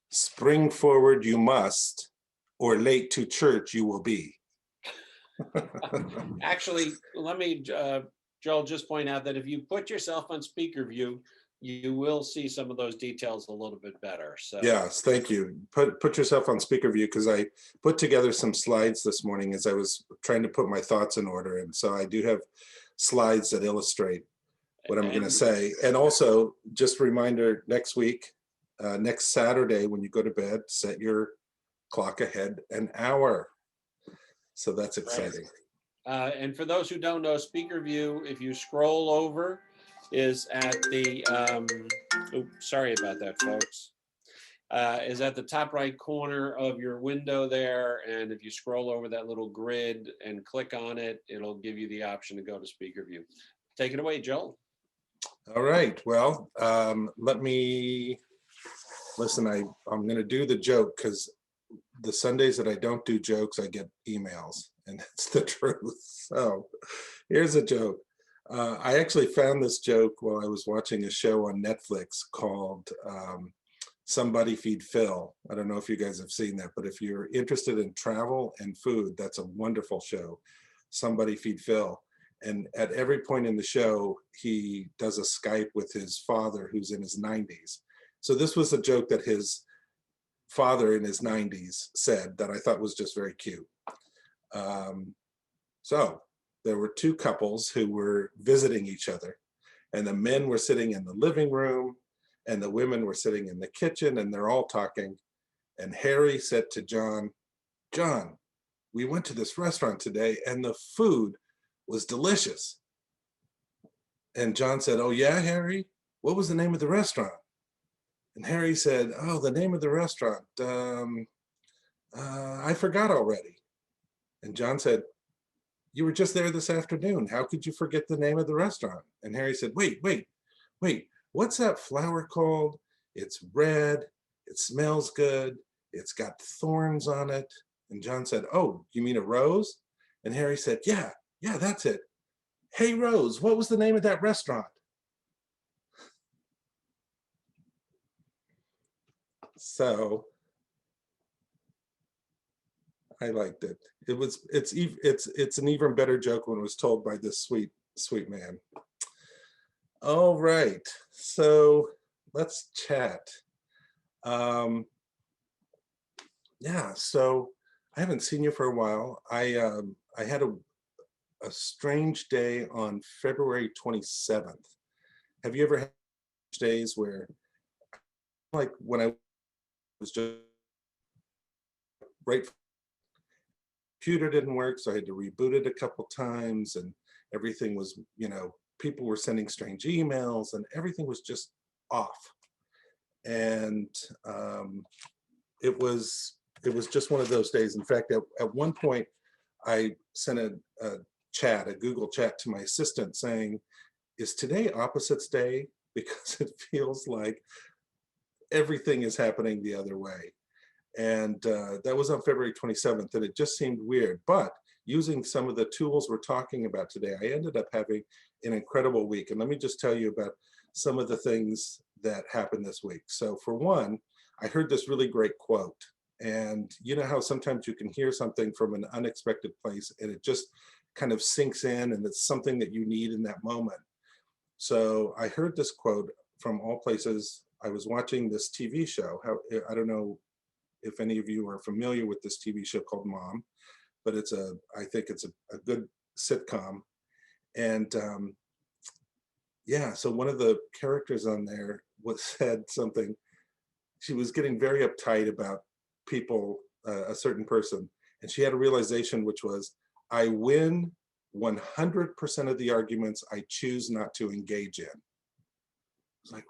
Spring forward you must, or late to church you will be. Actually, let me, Joel, just point out that if you put yourself on speaker view, you will see some of those details a little bit better. So yes, thank you. Put yourself on speaker view, because I put together some slides this morning as I was trying to put my thoughts in order. And so I do have slides that illustrate what I'm going to say. And also, just a reminder, next week, next Saturday, when you go to bed, set your clock ahead an hour. So that's exciting. Right. And for those who don't know, speaker view, if you scroll over, is at the, sorry about that, folks, is at the top right corner of your window there. And if you scroll over that little grid and click on it, it'll give you the option to go to speaker view. Take it away, Joel. All right. Well, let me, listen, I'm going to do the joke, because the Sundays that I don't do jokes, I get emails, and it's the truth. So here's a joke. I actually found this joke while I was watching a show on Netflix called Somebody Feed Phil. I don't know if you guys have seen that, but if you're interested in travel and food, that's a wonderful show, Somebody Feed Phil. And at every point in the show, he does a Skype with his father, who's in his 90s. So this was a joke that his father in his 90s said that I thought was just very cute. So there were two couples who were visiting each other, and the men were sitting in the living room and the women were sitting in the kitchen, and they're all talking. And Harry said to John, "John, we went to this restaurant today and the food was delicious." And John said, "Oh yeah, Harry? What was the name of the restaurant?" And Harry said, "Oh, the name of the restaurant, I forgot already." And John said, "You were just there this afternoon. How could you forget the name of the restaurant?" And Harry said, wait, what's that flower called? It's red, it smells good, it's got thorns on it. And John said, "Oh, you mean a rose?" And Harry said, yeah, that's it. "Hey, Rose, what was the name of that restaurant?" So I liked it. It's an even better joke when it was told by this sweet man. All right, so let's chat. Yeah, so I haven't seen you for a while. I had a strange day on February 27th. Have you ever had days where, like when I was just right, computer didn't work, so I had to reboot it a couple times, and everything was, people were sending strange emails and everything was just off. And it was just one of those days. In fact, at one point I sent a Google chat to my assistant saying, "Is today opposites day?" Because it feels like everything is happening the other way. And that was on February 27th, and it just seemed weird. But using some of the tools we're talking about today, I ended up having an incredible week. And let me just tell you about some of the things that happened this week. So for one, I heard this really great quote. And you know how sometimes you can hear something from an unexpected place and it just kind of sinks in, and it's something that you need in that moment. So I heard this quote from all places. I was watching this TV show. I don't know if any of you are familiar with this TV show called Mom, but I think it's a good sitcom. And yeah, so one of the characters on there said something. She was getting very uptight about people, a certain person, and she had a realization, which was, "I win 100% of the arguments I choose not to engage in." I was like,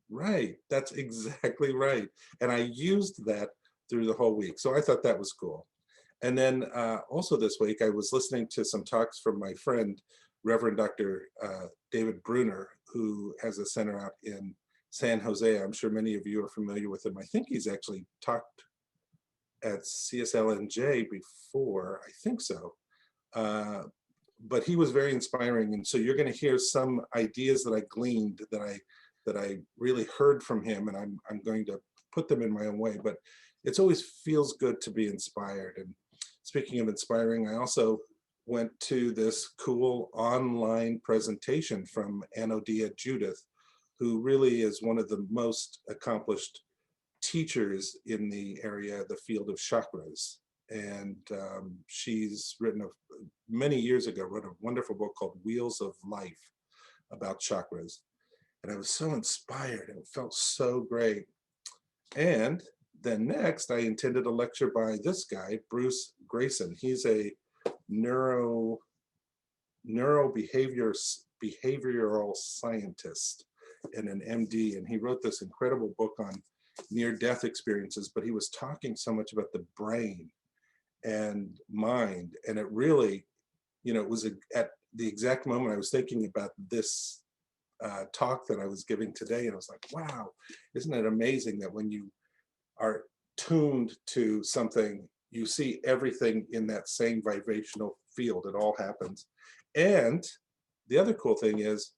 right, that's exactly right. And I used that through the whole week. So I thought that was cool. And then also this week, I was listening to some talks from my friend, Reverend Dr. David Bruner, who has a center out in San Jose. I'm sure many of you are familiar with him. I think he's actually talked at CSLNJ before, I think so. But he was very inspiring. And so you're going to hear some ideas that I gleaned that I really heard from him, and I'm going to put them in my own way, but it's always feels good to be inspired. And speaking of inspiring, I also went to this cool online presentation from Anodia Judith, who really is one of the most accomplished teachers in the area, the field of chakras. And she's written, many years ago, wrote a wonderful book called Wheels of Life about chakras. And I was so inspired and it felt so great. And then next, I attended a lecture by this guy, Bruce Grayson. He's a behavioral scientist and an MD, and he wrote this incredible book on near-death experiences, but he was talking so much about the brain and mind, and it really, it was at the exact moment I was thinking about this talk that I was giving today, and I was like, wow, isn't it amazing that when you are tuned to something, you see everything in that same vibrational field. It all happens. And the other cool thing is,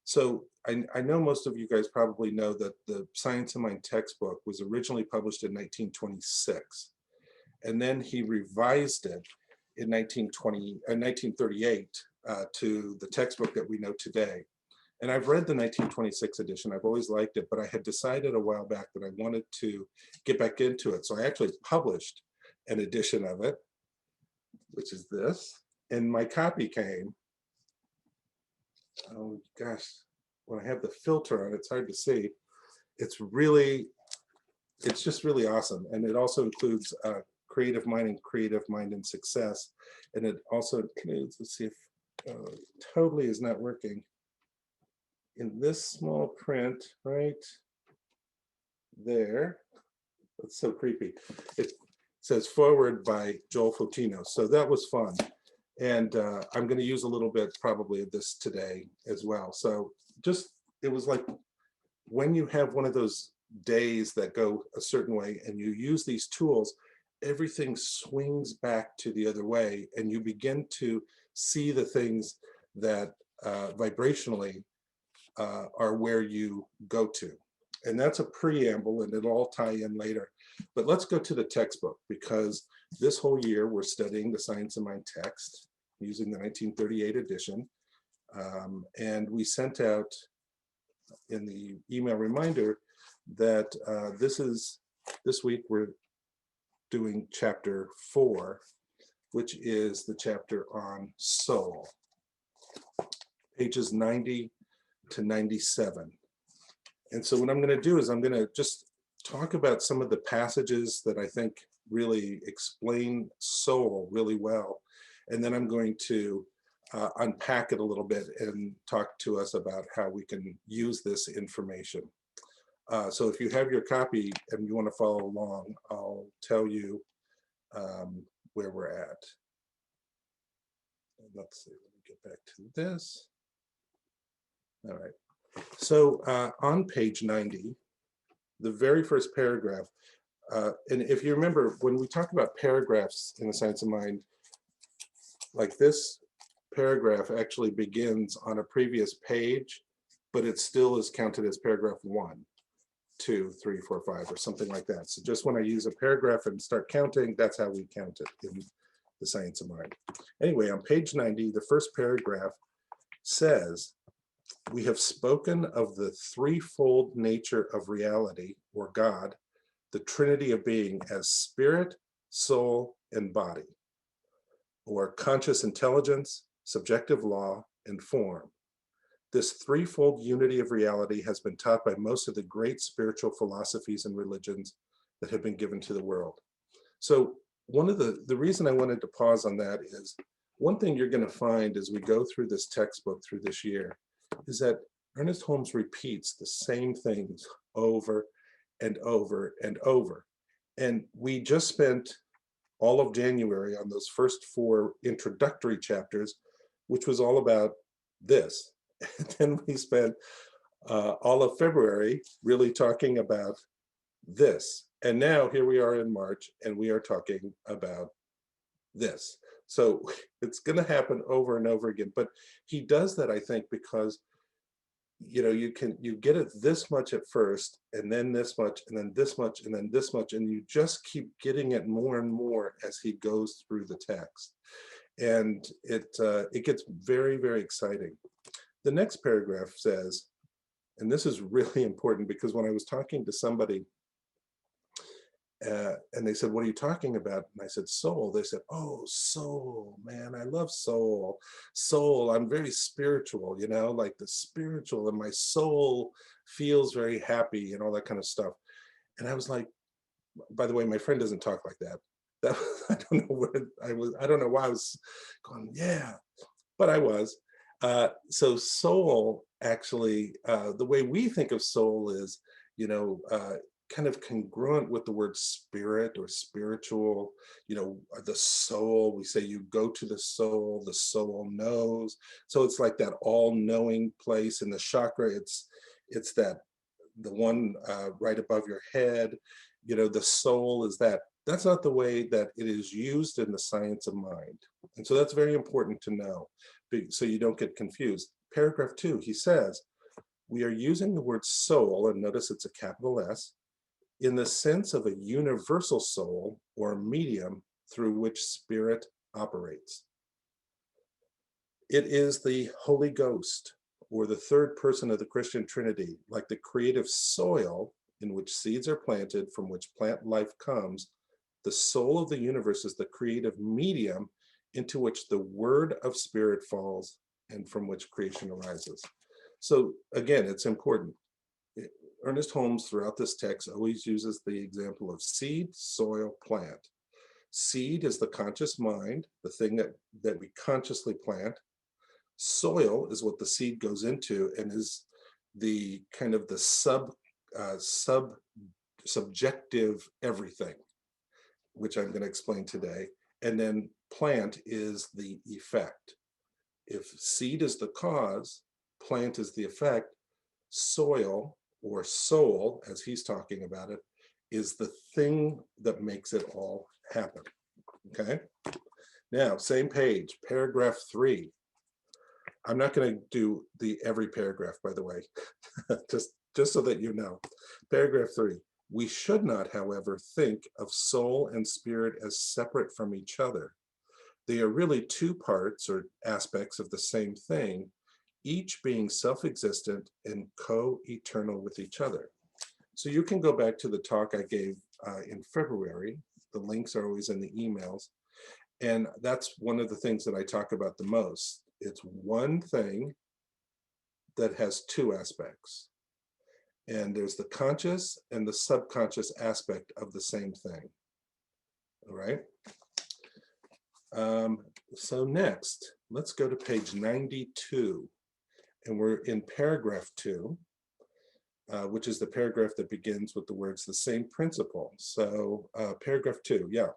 so I know most of you guys probably know that the Science of Mind textbook was originally published in 1926. And then he revised it in 1938 to the textbook that we know today. And I've read the 1926 edition. I've always liked it, but I had decided a while back that I wanted to get back into it. So I actually published an edition of it, which is this. And my copy came. Oh gosh, when I have the filter on, it's hard to see. It's just really awesome. And it also includes Creative Mind and Success. And it also includes, let's see if totally is not working. In this small print right there, it's so creepy. It says forward by Joel Fotino. So that was fun. And I'm going to use a little bit probably of this today as well. So it was like when you have one of those days that go a certain way and you use these tools, everything swings back to the other way and you begin to see the things that vibrationally are where you go to. And that's a preamble, and it'll all tie in later. But let's go to the textbook, because this whole year we're studying the Science of Mind text using the 1938 edition. And we sent out in the email reminder that this week we're doing chapter 4, which is the chapter on soul, pages 90 to 97. And so what I'm going to do is I'm going to just talk about some of the passages that I think really explain soul really well. And then I'm going to unpack it a little bit and talk to us about how we can use this information. So if you have your copy and you want to follow along, I'll tell you where we're at. Let's see, let me get back to this. All right. So on page 90, the very first paragraph, and if you remember, when we talk about paragraphs in the Science of Mind, like this paragraph actually begins on a previous page, but it still is counted as paragraph 1, 2, 3, 4, 5, or something like that. So just when I use a paragraph and start counting, that's how we count it in the Science of Mind. Anyway, on page 90, the first paragraph says, "We have spoken of the threefold nature of reality, or God, the Trinity of being, as spirit, soul, and body, or conscious intelligence, subjective law, and form. This threefold unity of reality has been taught by most of the great spiritual philosophies and religions that have been given to the world." So one of the reason I wanted to pause on that is, one thing you're going to find as we go through this textbook through this year is that Ernest Holmes repeats the same things over and over and over. And we just spent all of January on those first 4 introductory chapters, which was all about this. And then we spent all of February really talking about this. And now here we are in March, and we are talking about this. So it's going to happen over and over again. But he does that, I think, because you get it this much at first, and then this much, and then this much, and then this much, and you just keep getting it more and more as he goes through the text. And it gets very, very exciting. The next paragraph says, and this is really important, because when I was talking to somebody and they said, "What are you talking about?" And I said, "Soul." They said, "Oh, soul, man, I love soul. Soul, I'm very spiritual, like the spiritual, and my soul feels very happy," and all that kind of stuff. And I was like, by the way, my friend doesn't talk like that. That I don't know where I was. I don't know why I was going, yeah, but I was. So soul, actually, the way we think of soul is, kind of congruent with the word spirit or spiritual. The soul, we say you go to the soul knows. So it's like that all-knowing place. In the chakra, it's that the one right above your head. The soul is that. That's not the way that it is used in the science of mind. And so that's very important to know, so you don't get confused. Paragraph 2, he says, we are using the word soul, and notice it's a capital S, in the sense of a universal soul or medium through which spirit operates. It is the Holy Ghost, or the third person of the Christian Trinity, like the creative soil in which seeds are planted, from which plant life comes. The soul of the universe is the creative medium into which the word of spirit falls and from which creation arises. So again, it's important. Ernest Holmes, throughout this text, always uses the example of seed, soil, plant. Seed is the conscious mind, the thing that we consciously plant. Soil is what the seed goes into and is the kind of the subjective everything, which I'm going to explain today. And then plant is the effect. If seed is the cause, plant is the effect, soil, or soul, as he's talking about it, is the thing that makes it all happen. Okay? Now, same page, paragraph 3. I'm not going to do every paragraph, by the way, just so that you know. Paragraph 3. We should not, however, think of soul and spirit as separate from each other. They are really two parts or aspects of the same thing, each being self-existent and co-eternal with each other. So you can go back to the talk I gave in February. The links are always in the emails. And that's one of the things that I talk about the most. It's one thing that has two aspects. And there's the conscious and the subconscious aspect of the same thing. All right. So next, let's go to page 92. And we're in paragraph 2, which is the paragraph that begins with the words, the same principle. So paragraph 2, yeah.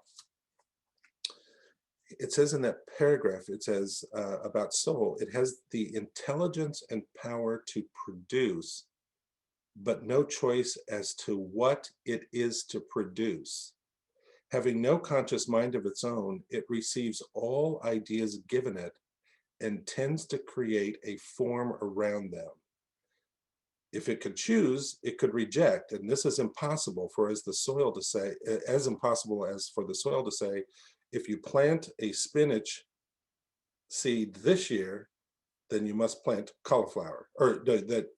It says in that paragraph, it says about soul, it has the intelligence and power to produce, but no choice as to what it is to produce. Having no conscious mind of its own, it receives all ideas given it and tends to create a form around them. If it could choose, it could reject, and this is impossible for as impossible as for the soil to say, if you plant a spinach seed this year, then you must plant cauliflower, or that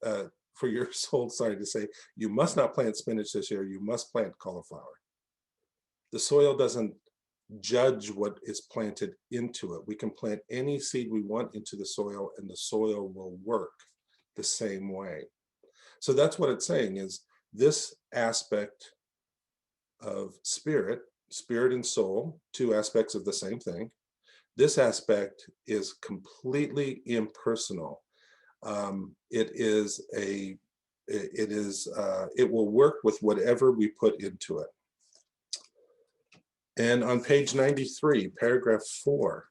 for your soul, sorry to say, you must not plant spinach this year, you must plant cauliflower. The soil doesn't judge what is planted into it. We can plant any seed we want into the soil and the soil will work the same way. So that's what it's saying, is this aspect of spirit and soul, two aspects of the same thing. This aspect is completely impersonal. It will work with whatever we put into it. And on page 93, paragraph 4.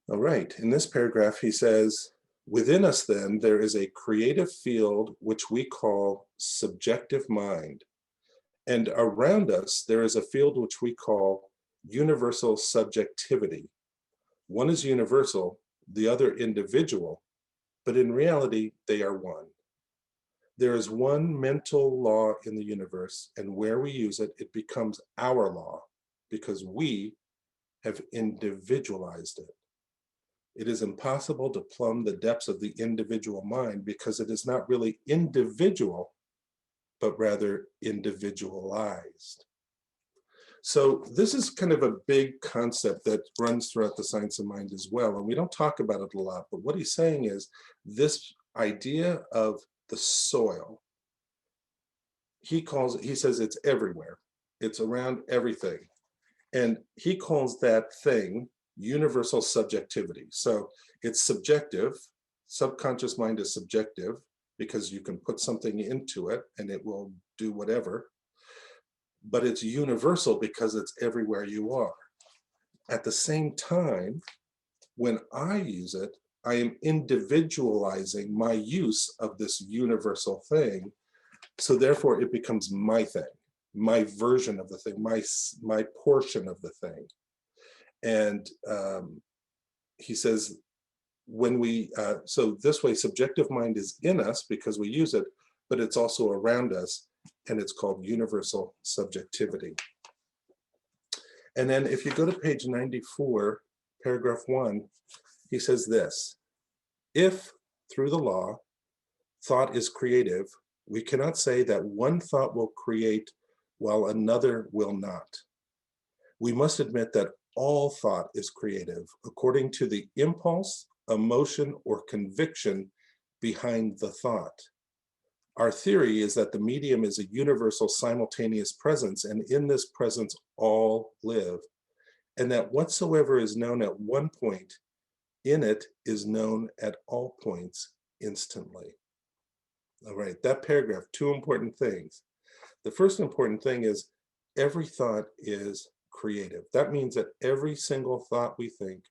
All right, in this paragraph, he says, within us then, there is a creative field which we call subjective mind. And around us, there is a field which we call universal subjectivity. One is universal, the other individual, but in reality, they are one. There is one mental law in the universe, and where we use it, it becomes our law because we have individualized it. It is impossible to plumb the depths of the individual mind because it is not really individual, but rather individualized. So this is kind of a big concept that runs throughout the science of mind as well, and we don't talk about it a lot, but what he's saying is this idea of the soil, he says it's everywhere. It's around everything. And he calls that thing universal subjectivity. So it's subjective. Subconscious mind is subjective because you can put something into it and it will do whatever. But it's universal because it's everywhere you are. At the same time, when I use it, I am individualizing my use of this universal thing. So therefore it becomes my thing, my version of the thing, my portion of the thing. And he says, when we, so this way subjective mind is in us because we use it, but it's also around us, and it's called universal subjectivity. And then if you go to page 94, paragraph 1, he says this: if through the law, thought is creative, we cannot say that one thought will create while another will not. We must admit that all thought is creative according to the impulse, emotion, or conviction behind the thought. Our theory is that the medium is a universal simultaneous presence, and in this presence all live, and that whatsoever is known at one point in it is known at all points instantly. All right, that paragraph, two important things. The first important thing is every thought is creative. That means that every single thought we think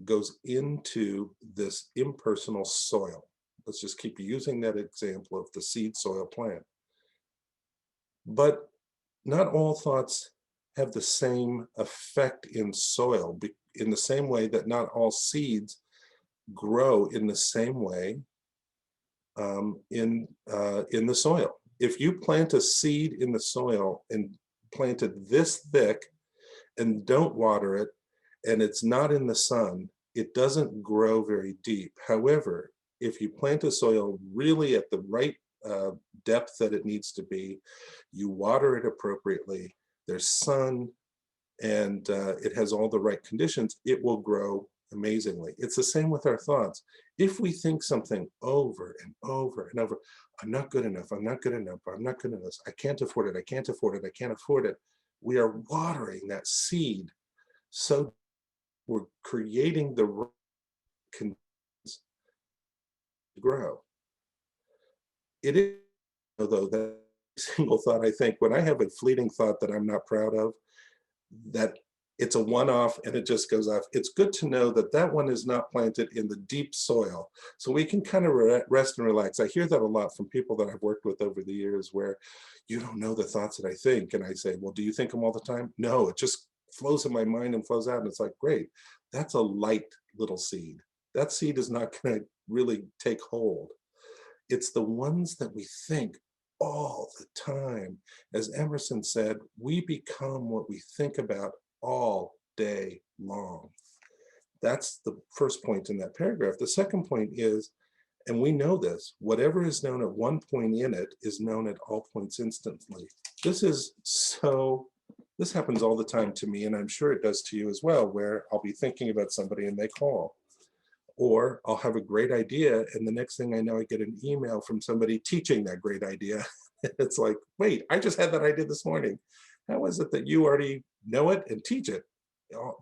goes into this impersonal soil. Let's just keep using that example of the seed soil plant. But not all thoughts have the same effect in soil, in the same way that not all seeds grow in the same way in the soil. If you plant a seed in the soil and plant it this thick and don't water it, and it's not in the sun, it doesn't grow very deep. However, if you plant a soil really at the right depth that it needs to be, you water it appropriately, there's sun, and it has all the right conditions, it will grow amazingly. It's the same with our thoughts. If we think something over and over and over, I'm not good enough, I'm not good enough, I'm not good enough, I can't afford it, I can't afford it, I can't afford it, we are watering that seed. So we're creating the conditions to grow. It is, though, that single thought, I think, when I have a fleeting thought that I'm not proud of, that it's a one-off and it just goes off, it's good to know that that one is not planted in the deep soil. So we can kind of rest and relax. I hear that a lot from people that I've worked with over the years, where you don't know the thoughts that I think. And I say, well, do you think them all the time? No, it just flows in my mind and flows out. And it's like, great, that's a light little seed. That seed is not going to really take hold. It's the ones that we think all the time. As Emerson said, we become what we think about all day long. That's the first point in that paragraph. The second point is, and we know this, whatever is known at one point in it is known at all points instantly. This happens all the time to me, and I'm sure it does to you as well, where I'll be thinking about somebody and they call. Or I'll have a great idea, and the next thing I know, I get an email from somebody teaching that great idea. It's like, wait, I just had that idea this morning. How is it that you already know it and teach it?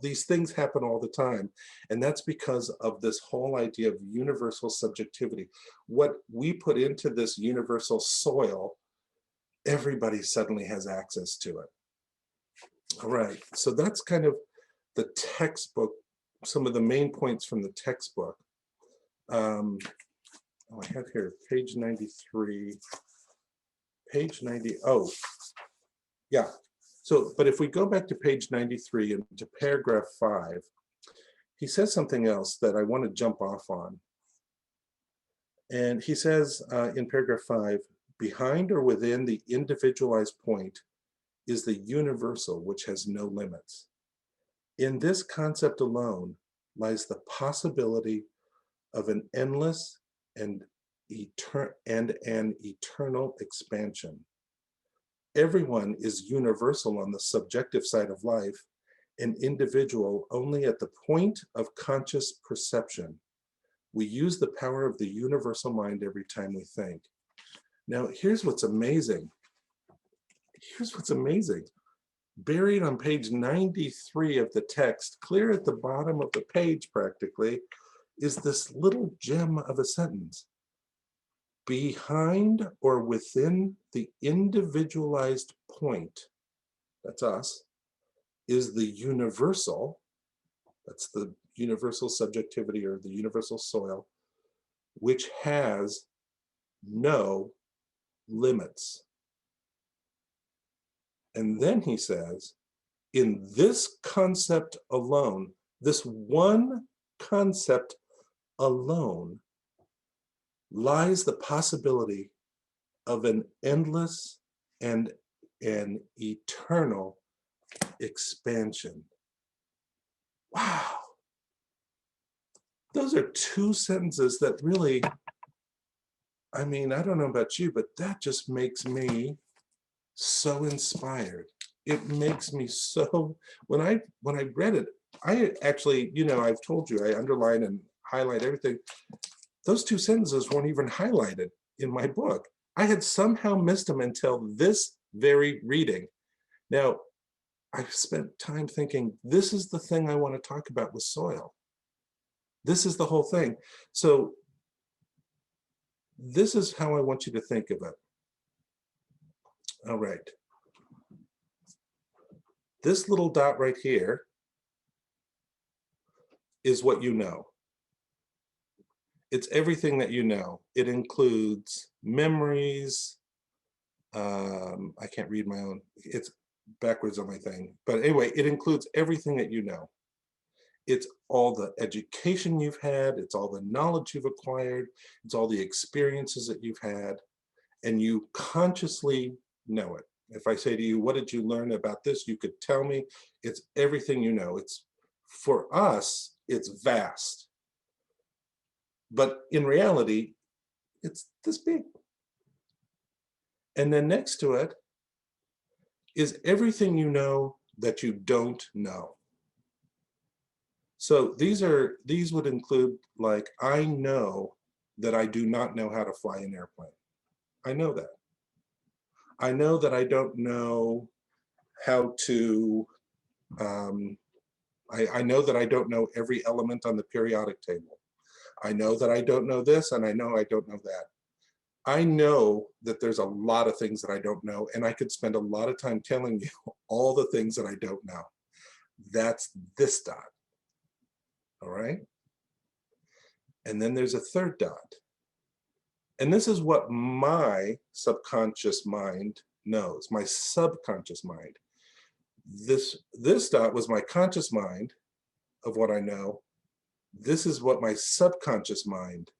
These things happen all the time. And that's because of this whole idea of universal subjectivity. What we put into this universal soil, everybody suddenly has access to it. All right, so that's kind of the textbook, some of the main points from the textbook. I have here page 93, page 90, oh, yeah. So, but if we go back to page 93 and to paragraph 5, he says something else that I want to jump off on. And he says in paragraph 5, behind or within the individualized point is the universal, which has no limits. In this concept alone lies the possibility of an endless and an eternal expansion. Everyone is universal on the subjective side of life, an individual only at the point of conscious perception. We use the power of the universal mind every time we think. Now, here's what's amazing. Here's what's amazing. Buried on page 93 of the text, clear at the bottom of the page practically, is this little gem of a sentence. Behind or within the individualized point, that's us, is the universal, that's the universal subjectivity or the universal soil, which has no limits. And then he says, in this concept alone, this one concept alone, lies the possibility of an endless and an eternal expansion. Wow. Those are two sentences that really, I mean, I don't know about you, but that just makes me so inspired. It makes me so, when I read it, I actually, you know, I've told you, I underline and highlight everything. Those two sentences weren't even highlighted in my book. I had somehow missed them until this very reading. Now, I've spent time thinking, this is the thing I want to talk about with soil. This is the whole thing. So this is how I want you to think of it. All right. This little dot right here is what you know. It's everything that you know. It includes memories. I can't read my own. It's backwards on my thing. But anyway, it includes everything that you know. It's all the education you've had. It's all the knowledge you've acquired. It's all the experiences that you've had. And you consciously know it. If I say to you, what did you learn about this? You could tell me. It's everything you know. It's, for us, it's vast. But in reality, it's this big. And then next to it is everything you know that you don't know. So these would include, like, I know that I do not know how to fly an airplane. I know that. I know that I don't know how to, I know that I don't know every element on the periodic table. I know that I don't know this, and I know I don't know that. I know that there's a lot of things that I don't know, and I could spend a lot of time telling you all the things that I don't know. That's this dot, all right? And then there's a third dot. And this is what my subconscious mind knows, my subconscious mind. This dot was my conscious mind of what I know. This is what my subconscious mind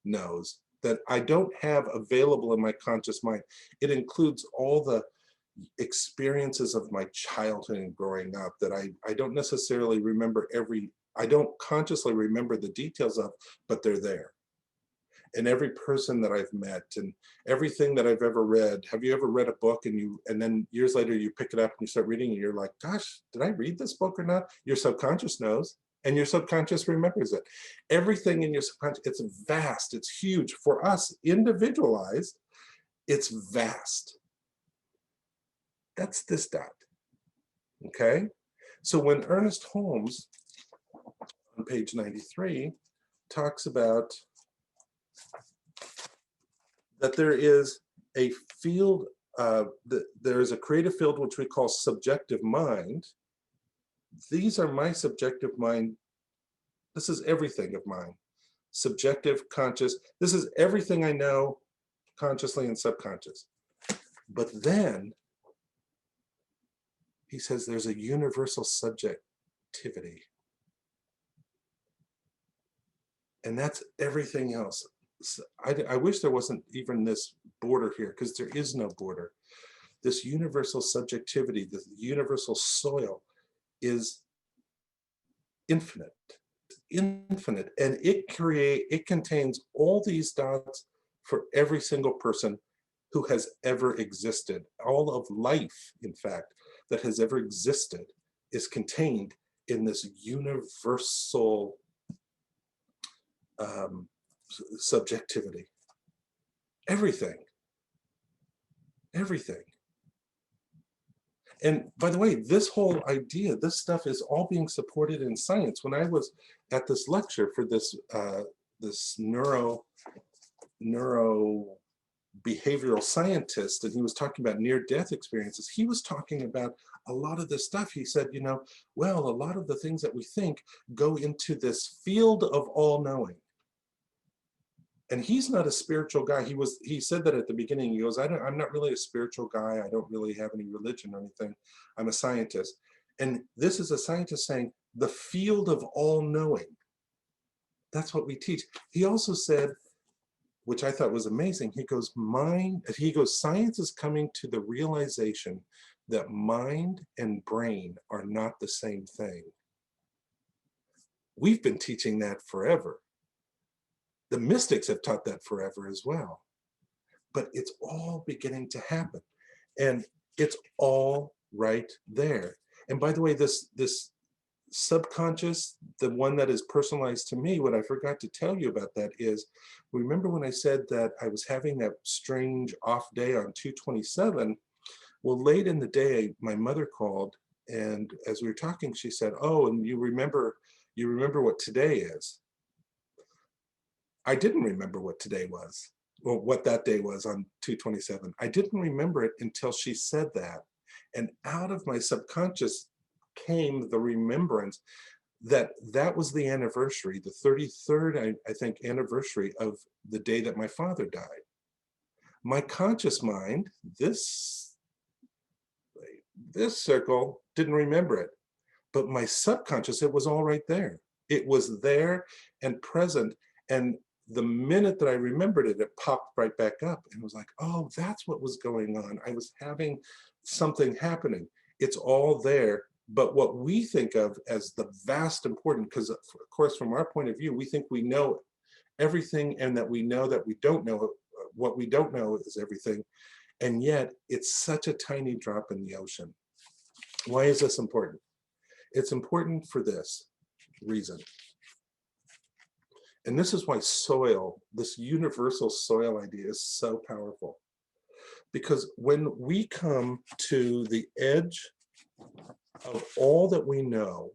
knows that I don't have available in my conscious mind. It includes all the experiences of my childhood and growing up that I don't necessarily remember I don't consciously remember the details of, but they're there. And every person that I've met and everything that I've ever read. Have you ever read a book and then years later you pick it up and you start reading and you're like, gosh, did I read this book or not? Your subconscious knows. And your subconscious remembers it. Everything in your subconscious, it's vast, it's huge. For us, individualized, it's vast. That's this dot, okay? So when Ernest Holmes, on page 93, talks about that there is a field, there is a creative field which we call subjective mind. These are my subjective mind. This is everything of mine. Subjective, conscious. This is everything I know, consciously and subconscious. But then he says there's a universal subjectivity. And that's everything else. I wish there wasn't even this border here, because there is no border. This universal subjectivity, this universal soil is infinite, infinite, and it contains all these dots for every single person who has ever existed. All of life, in fact, that has ever existed is contained in this universal subjectivity. Everything, everything. And by the way, this whole idea, this stuff is all being supported in science. When I was at this lecture for this neuro behavioral scientist, and he was talking about near-death experiences, he was talking about a lot of this stuff. He said, you know, well, a lot of the things that we think go into this field of all knowing. And he's not a spiritual guy. He said that at the beginning. He goes, I'm not really a spiritual guy. I don't really have any religion or anything. I'm a scientist. And this is a scientist saying the field of all knowing. That's what we teach. He also said, which I thought was amazing, he goes, science is coming to the realization that mind and brain are not the same thing. We've been teaching that forever. The mystics have taught that forever as well. But it's all beginning to happen. And it's all right there. And by the way, this subconscious, the one that is personalized to me, what I forgot to tell you about that is, remember when I said that I was having that strange off day on 2/27? Well, late in the day, my mother called, and as we were talking, she said, oh, and you remember what today is? I didn't remember what today was, or what that day was on 2/27. I didn't remember it until she said that. And out of my subconscious came the remembrance that that was the anniversary, the 33rd, I think, anniversary of the day that my father died. My conscious mind, this circle, didn't remember it. But my subconscious, it was all right there. It was there and present. And the minute that I remembered it, it popped right back up and was like, oh, that's what was going on. I was having something happening. It's all there. But what we think of as the vast important, because of course, from our point of view, we think we know everything, and that we know that we don't know. What we don't know is everything. And yet it's such a tiny drop in the ocean. Why is this important? It's important for this reason. And this is why soil, this universal soil idea, is so powerful. Because when we come to the edge of all that we know,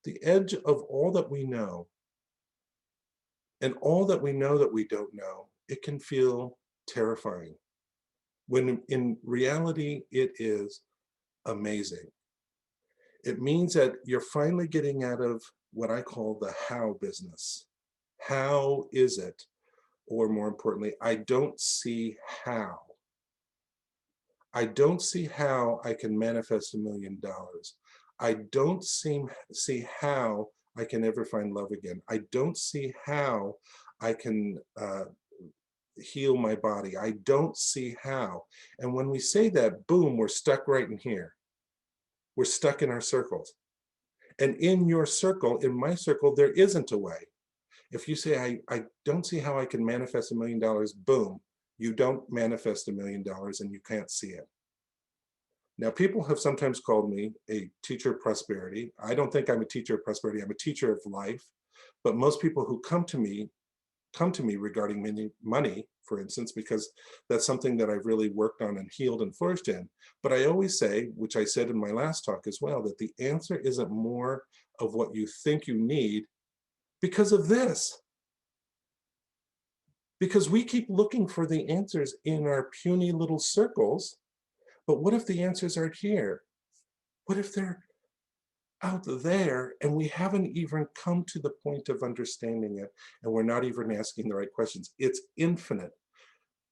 the edge of all that we know, and all that we know that we don't know, it can feel terrifying. When in reality, it is amazing. It means that you're finally getting out of what I call the how business. How is it? Or more importantly, I don't see how. I don't see how I can manifest $1 million. I don't see how I can ever find love again. I don't see how I can heal my body. I don't see how. And when we say that, boom, we're stuck right in here. We're stuck in our circles. And in your circle, in my circle, there isn't a way. If you say, I don't see how I can manifest $1 million, boom, you don't manifest $1 million and you can't see it. Now, people have sometimes called me a teacher of prosperity. I don't think I'm a teacher of prosperity. I'm a teacher of life. But most people who come to me regarding money, for instance, because that's something that I've really worked on and healed and flourished in. But I always say, which I said in my last talk as well, that the answer isn't more of what you think you need because of this. Because we keep looking for the answers in our puny little circles, but what if the answers aren't here? What if they're out there and we haven't even come to the point of understanding it, and we're not even asking the right questions? It's infinite.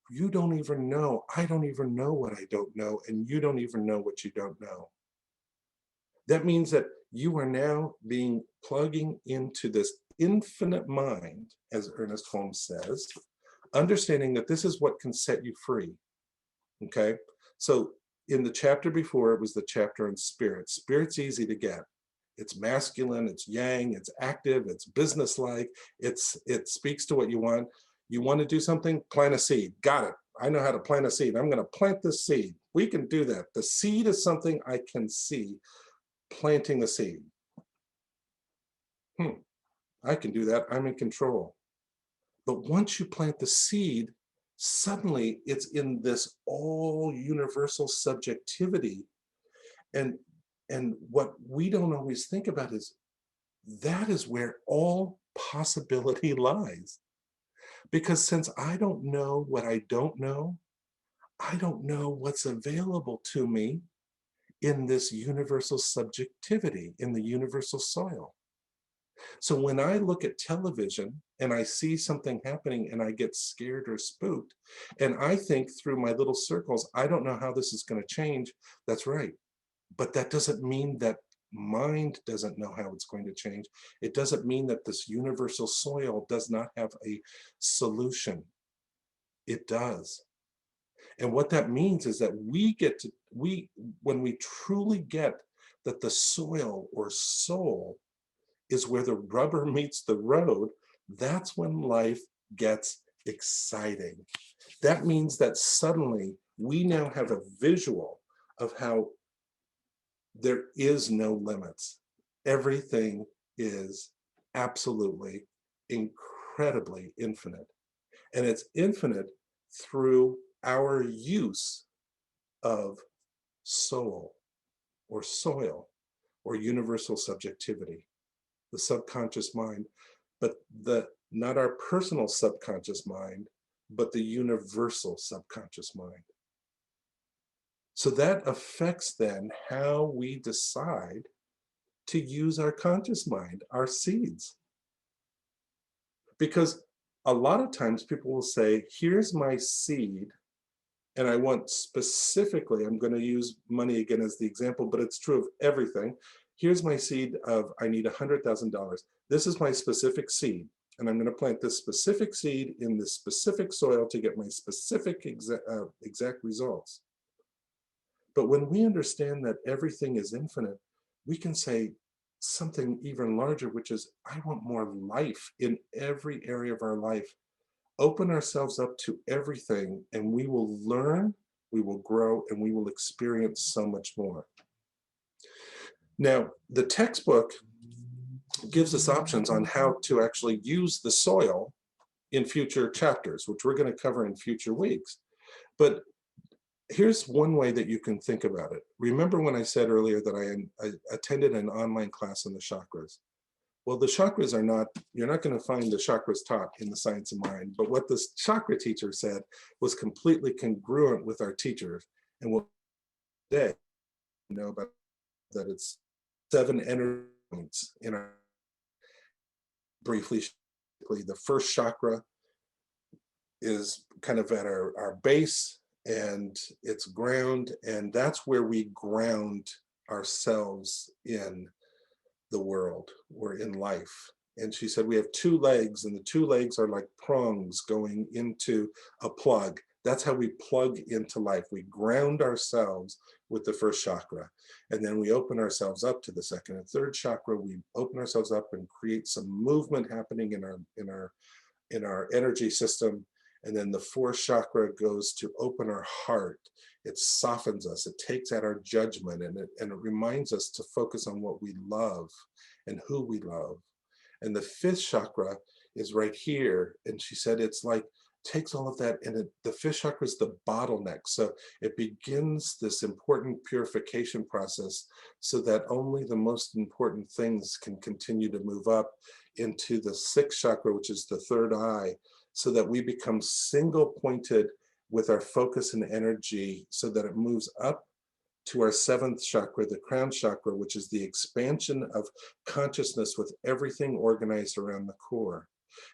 You don't even know. I don't even know what I don't know, and you don't even know what you don't know. That means that you are now plugging into this infinite mind, as Ernest Holmes says, understanding that this is what can set you free. Okay, so in the chapter before, it was the chapter on spirit. Spirit's easy to get. It's masculine, it's yang, it's active, it's businesslike, it speaks to what you want. You want to do something, plant a seed. Got it. I know how to plant a seed. I'm going to plant this seed. We can do that. The seed is something I can see. Planting a seed. I can do that. I'm in control. But once you plant the seed, suddenly it's in this all universal subjectivity. And what we don't always think about is that is where all possibility lies. Because since I don't know what I don't know what's available to me in this universal subjectivity, in the universal soil. So when I look at television and I see something happening and I get scared or spooked, and I think through my little circles, I don't know how this is going to change. That's right. But that doesn't mean that mind doesn't know how it's going to change. It doesn't mean that this universal soil does not have a solution. It does. And what that means is that when we truly get that the soil or soul is where the rubber meets the road, that's when life gets exciting. That means that suddenly we now have a visual of how there is no limits. Everything is absolutely, incredibly infinite. And it's infinite through our use of soul or soil or universal subjectivity, the subconscious mind, but not our personal subconscious mind, but the universal subconscious mind. So that affects then how we decide to use our conscious mind, our seeds. Because a lot of times people will say, here's my seed, and I want specifically, I'm going to use money again as the example, but it's true of everything. Here's my seed of, I need $100,000. This is my specific seed, and I'm going to plant this specific seed in this specific soil to get my specific exact results. But when we understand that everything is infinite, we can say something even larger, which is, I want more life in every area of our life. Open ourselves up to everything, and we will learn, we will grow, and we will experience so much more. Now, the textbook gives us options on how to actually use the soil in future chapters, which we're going to cover in future weeks. But here's one way that you can think about it. Remember when I said earlier that I attended an online class on the chakras? Well, the chakras are not, you're not going to find the chakras taught in the Science of Mind, but what this chakra teacher said was completely congruent with our teachers. And what today, you know, about that it's 7 energy points in our, briefly, the first chakra is kind of at our base, and it's ground, and that's where we ground ourselves in the world or in life. And she said we have 2 legs, and the 2 legs are like prongs going into a plug. That's how we plug into life. We ground ourselves with the first chakra, and then we open ourselves up to the second and third chakra. We open ourselves up and create some movement happening in our energy system. And then the 4th chakra goes to open our heart. It softens us, it takes out our judgment, and it reminds us to focus on what we love and who we love. And the 5th chakra is right here. And she said it's like, takes all of that, and the 5th chakra is the bottleneck. So it begins this important purification process so that only the most important things can continue to move up into the 6th chakra, which is the 3rd eye, so that we become single pointed with our focus and energy, so that it moves up to our 7th chakra, the crown chakra, which is the expansion of consciousness with everything organized around the core.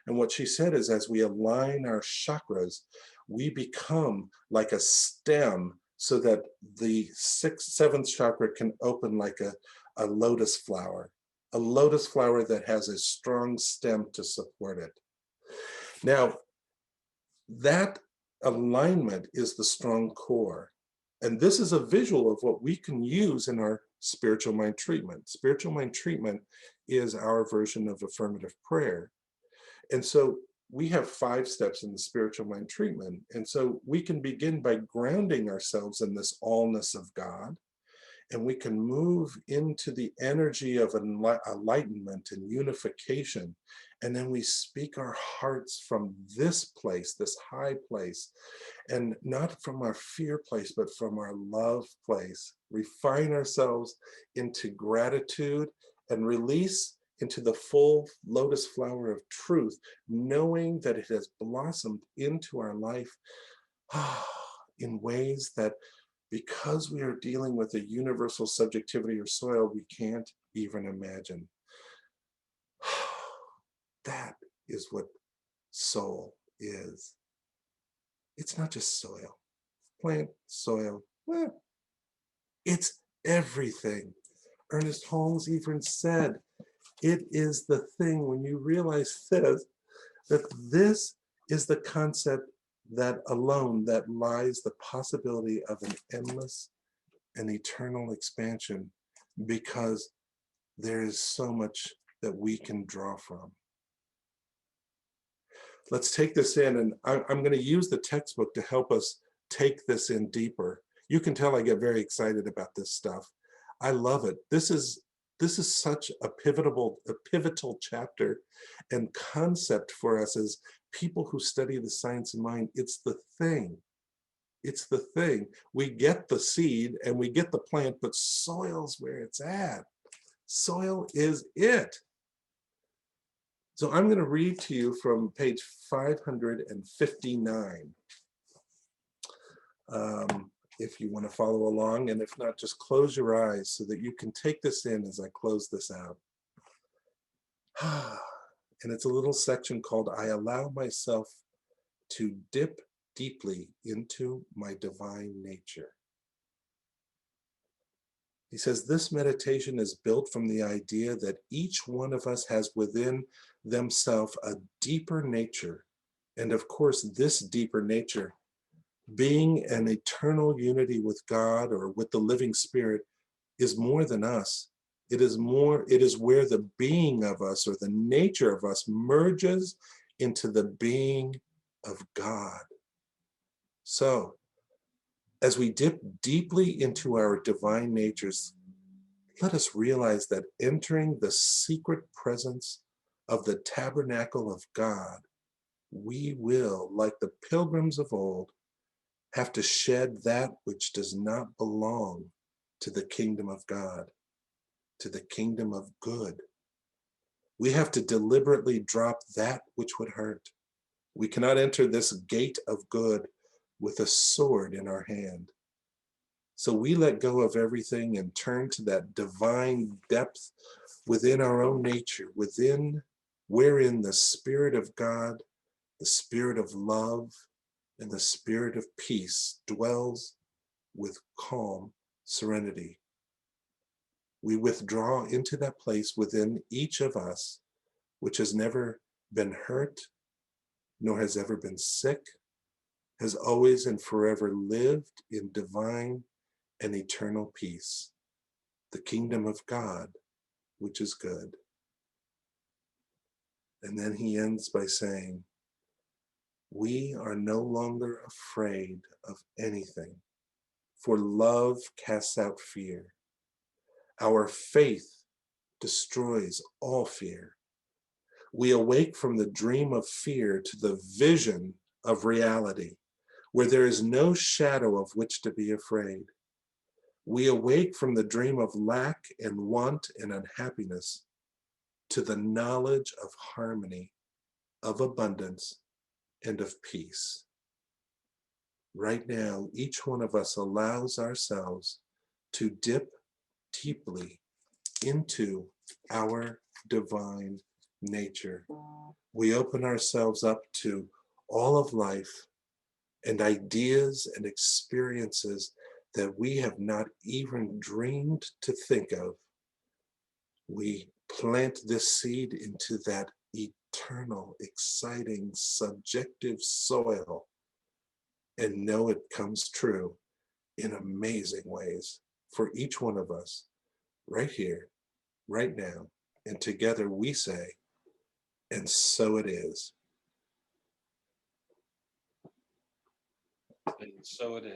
And what she said is, as we align our chakras, we become like a stem, so that the 7th chakra can open like a lotus flower, a lotus flower that has a strong stem to support it. Now, that alignment is the strong core. And this is a visual of what we can use in our spiritual mind treatment. Spiritual mind treatment is our version of affirmative prayer. And so we have 5 steps in the spiritual mind treatment. And so we can begin by grounding ourselves in this allness of God. And we can move into the energy of enlightenment and unification. And then we speak our hearts from this place, this high place, and not from our fear place, but from our love place. Refine ourselves into gratitude and release into the full lotus flower of truth, knowing that it has blossomed into our life in ways that, because we are dealing with a universal subjectivity or soil, we can't even imagine. That is what soul is. It's not just soil, plant, soil. It's everything. Ernest Holmes even said, it is the thing, when you realize this, that this is the concept that alone that lies the possibility of an endless and eternal expansion, because there is so much that we can draw from. Let's take this in, and I'm going to use the textbook to help us take this in deeper. You can tell I get very excited about this stuff. I love it. This is such a pivotal chapter and concept for us as people who study the science of mind. It's the thing. It's the thing. We get the seed and we get the plant, but soil's where it's at. Soil is it. So I'm going to read to you from page 559. If you want to follow along, and if not, just close your eyes so that you can take this in as I close this out. And it's a little section called, I allow myself to dip deeply into my divine nature. He says, this meditation is built from the idea that each one of us has within themselves a deeper nature. And of course, this deeper nature, being an eternal unity with God or with the living spirit, is more than us. It is where the being of us, or the nature of us, merges into the being of God. So, as we dip deeply into our divine natures, let us realize that entering the secret presence of the tabernacle of God, we will, like the pilgrims of old, have to shed that which does not belong to the kingdom of God, to the kingdom of good. We have to deliberately drop that which would hurt. We cannot enter this gate of good with a sword in our hand. So we let go of everything and turn to that divine depth within our own nature, wherein the Spirit of God, the Spirit of love, and the Spirit of peace dwells with calm serenity. We withdraw into that place within each of us, which has never been hurt, nor has ever been sick, has always and forever lived in divine and eternal peace, the kingdom of God, which is good. And then he ends by saying, we are no longer afraid of anything, for love casts out fear. Our faith destroys all fear. We awake from the dream of fear to the vision of reality, where there is no shadow of which to be afraid. We awake from the dream of lack and want and unhappiness to the knowledge of harmony, of abundance, and of peace. Right now, each one of us allows ourselves to dip deeply into our divine nature. We open ourselves up to all of life and ideas and experiences that we have not even dreamed to think of. We plant this seed into that eternal, exciting, subjective soil and know it comes true in amazing ways for each one of us right here, right now. And together we say, and so it is. And so it is.